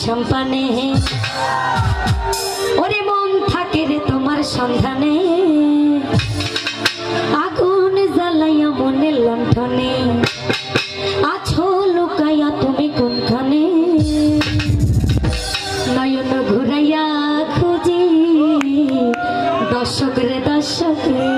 সম্পানে ওরে মন থাকে রে তোমার সন্ধানে আগুন জ্বালাইয়া মনের লণ্ঠনে আছো লুকাইয়া তুমি কোনখানে নয়ন ঘুরাইয়া খুঁজি দর্শক রে দর্শক রে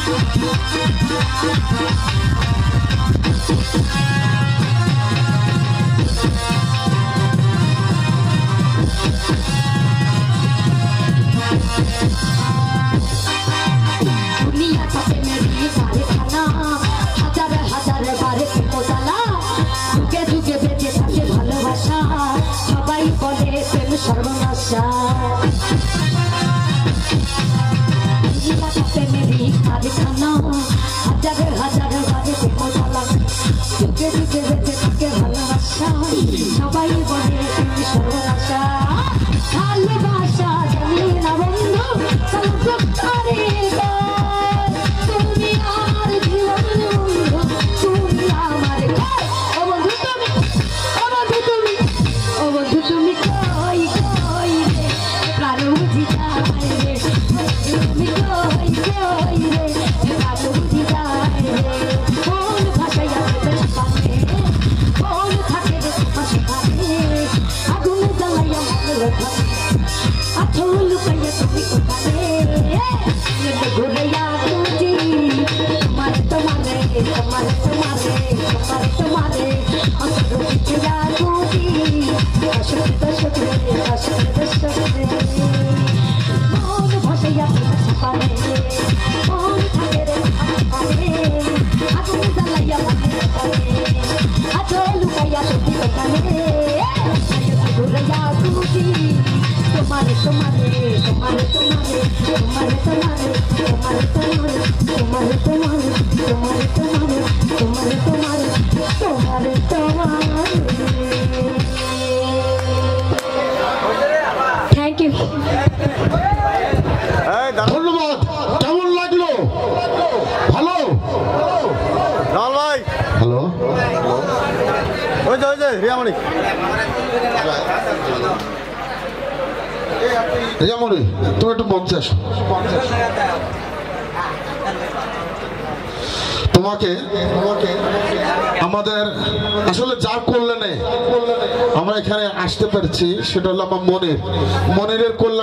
दुनिया का मेरी सारे खाना हजार हजार बारे मोजाला जुगे जुगे बेঁচে থাকে ভালোবাসা সবাই বলে প্রেম সর্বনাশা दुनिया का मेरी सारे खाना हजार हजार बारे मोजाला जुगे जुगे বেঁচে থাকে ভালোবাসা সবাই বলে প্রেম সর্বনাশা ভালোবাসা জানি না বন্ধু চল করে Thank you. ধন্যবাদ। কেমন লাগলো? ভালো? রাহুল ভাই, হ্যালো, ওই যে রিয়ামণি। রিয়ামণি, তুমি একটু মঞ্চে আসো। তোমাকে আমাদের আসলে যার কল্যাণে আমরা এখানে আসতে পারছি সেটা হলো আমার মনের কল্যাণ।